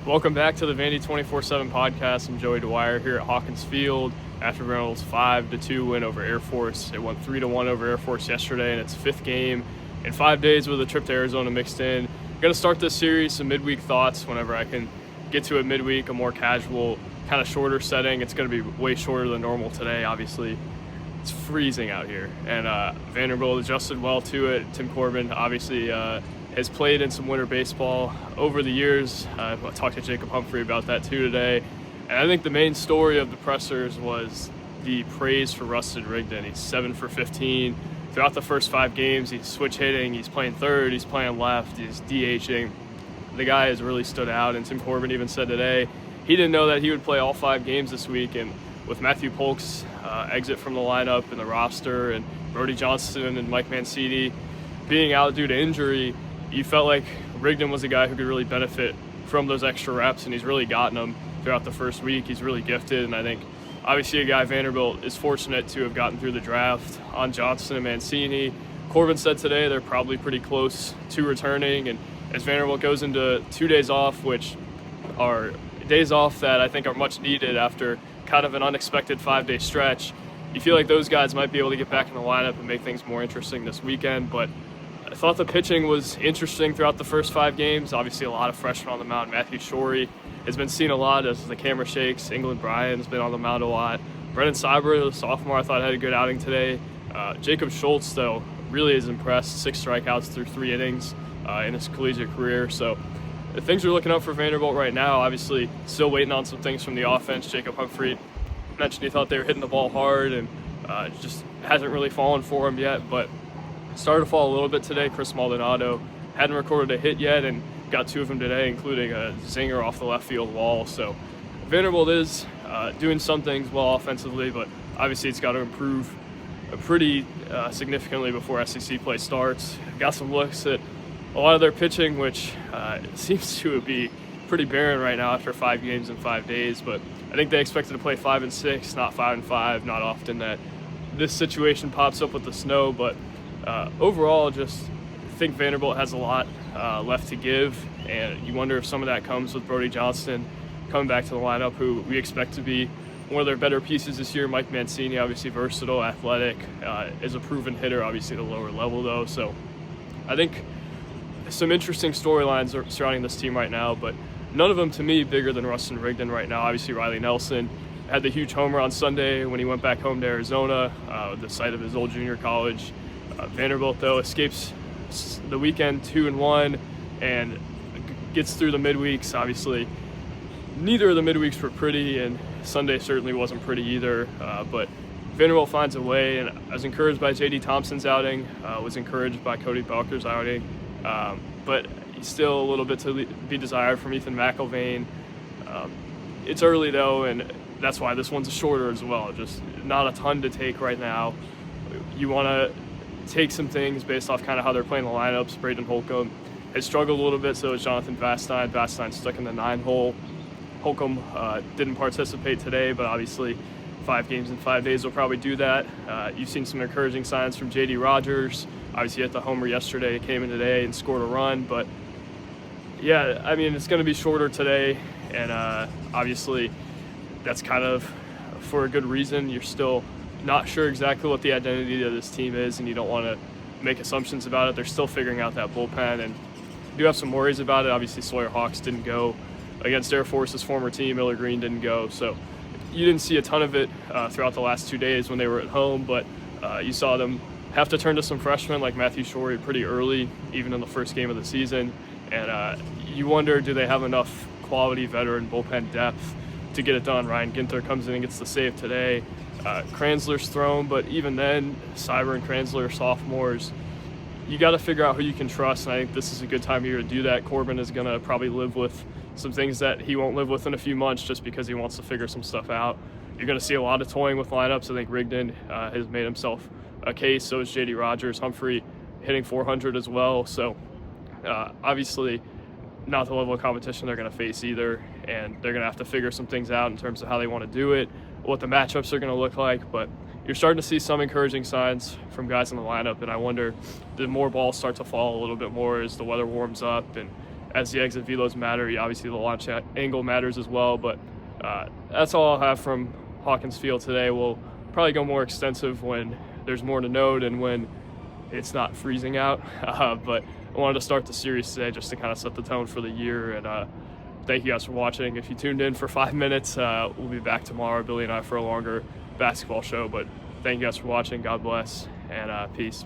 Welcome back to the Vandy 24/7 podcast. I'm Joey Dwyer here at Hawkins Field after Vanderbilt's 5-2 win over Air Force. It won 3-1 over Air Force yesterday in its fifth game in 5 days with a trip to Arizona mixed in. I'm going to start this series, some midweek thoughts whenever I can get to it midweek, a more casual, kind of shorter setting. It's going to be way shorter than normal today, obviously. It's freezing out here, and Vanderbilt adjusted well to it. Tim Corbin obviously has played in some winter baseball over the years. I talked to Jacob Humphrey about that too today. And I think the main story of the pressers was the praise for Rustin Rigdon. He's 7 for 15. Throughout the first 5 games, he's switch hitting, he's playing third, he's playing left, he's DHing. The guy has really stood out, and Tim Corbin even said today he didn't know that he would play all 5 games this week. And with Matthew Polk's exit from the lineup and the roster, and Brody Johnston and Mike Mancini being out due to injury, you felt like Rigdon was a guy who could really benefit from those extra reps, and he's really gotten them throughout the first week. He's really gifted, and I think obviously a guy Vanderbilt is fortunate to have gotten through the draft on Johnston and Mancini. Corbin said today they're probably pretty close to returning, and as Vanderbilt goes into 2 days off, which are days off that I think are much needed after kind of an unexpected 5-day stretch, you feel like those guys might be able to get back in the lineup and make things more interesting this weekend. But I thought the pitching was interesting throughout the first 5 games. Obviously, a lot of freshmen on the mound. Matthew Shorey has been seen a lot as the camera shakes. England Bryan's been on the mound a lot. Brennan Cyber, the sophomore, I thought had a good outing today. Jacob Schultz, though, really is impressed. 6 strikeouts through 3 innings in his collegiate career. So things are looking up for Vanderbilt right now. Obviously, still waiting on some things from the offense. Jacob Humphrey mentioned he thought they were hitting the ball hard, and just hasn't really fallen for him yet. But started to fall a little bit today. Chris Maldonado hadn't recorded a hit yet and got 2 of them today, including a zinger off the left field wall. So Vanderbilt is doing some things well offensively, but obviously it's got to improve pretty significantly before SEC play starts. Got some looks at a lot of their pitching, which seems to be pretty barren right now after 5 games in 5 days. But I think they expected to play 5-6, not 5-5. Not often that this situation pops up with the snow, but overall, just think Vanderbilt has a lot left to give, and you wonder if some of that comes with Brody Johnston coming back to the lineup, who we expect to be one of their better pieces this year. Mike Mancini, obviously versatile, athletic, is a proven hitter, obviously at a lower level though. So I think some interesting storylines are surrounding this team right now, but none of them to me bigger than Rustin Rigdon right now. Obviously Riley Nelson had the huge homer on Sunday when he went back home to Arizona, the site of his old junior college. Vanderbilt, though, escapes the weekend 2-1 and gets through the midweeks. Obviously, neither of the midweeks were pretty, and Sunday certainly wasn't pretty either. But Vanderbilt finds a way, and I was encouraged by J.D. Thompson's outing, was encouraged by Cody Belker's outing, but still a little bit to be desired from Ethan McIlvain. It's early, though, and that's why this one's shorter as well. Just not a ton to take right now. You want to take some things based off kind of how they're playing the lineups. Braden Holcomb has struggled a little bit, so is Jonathan Vastine. Vastine stuck in the 9-hole. Holcomb didn't participate today, but obviously 5 games in 5 days will probably do that. You've seen some encouraging signs from J.D. Rogers. Obviously hit the homer yesterday, came in today and scored a run. But yeah, I mean, it's going to be shorter today, and obviously that's kind of for a good reason. You're still not sure exactly what the identity of this team is, and you don't want to make assumptions about it. They're still figuring out that bullpen, and do have some worries about it. Obviously, Sawyer Hawks didn't go against Air Force's former team. Miller Green didn't go, so you didn't see a ton of it throughout the last 2 days when they were at home, but you saw them have to turn to some freshmen like Matthew Shorey pretty early, even in the first game of the season, and you wonder, do they have enough quality veteran bullpen depth to get it done? Ryan Ginther comes in and gets the save today. Kranzler's thrown, but even then, Cyber and Kranzler are sophomores. You got to figure out who you can trust, and I think this is a good time of year to do that. Corbin is going to probably live with some things that he won't live with in a few months just because he wants to figure some stuff out. You're going to see a lot of toying with lineups. I think Rigdon has made himself a case. So is J.D. Rogers. Humphrey hitting 400 as well. So obviously not the level of competition they're going to face either, and they're going to have to figure some things out in terms of how they want to do it, what the matchups are going to look like. But you're starting to see some encouraging signs from guys in the lineup, and I wonder, do more balls start to fall a little bit more as the weather warms up and as the exit velos matter. Obviously, the launch angle matters as well. But that's all I'll have from Hawkins Field today. We'll probably go more extensive when there's more to note and when it's not freezing out. But I wanted to start the series today just to kind of set the tone for the year. And thank you guys for watching. If you tuned in for 5 minutes, we'll be back tomorrow, Billy and I, for a longer basketball show. But thank you guys for watching. God bless, and peace.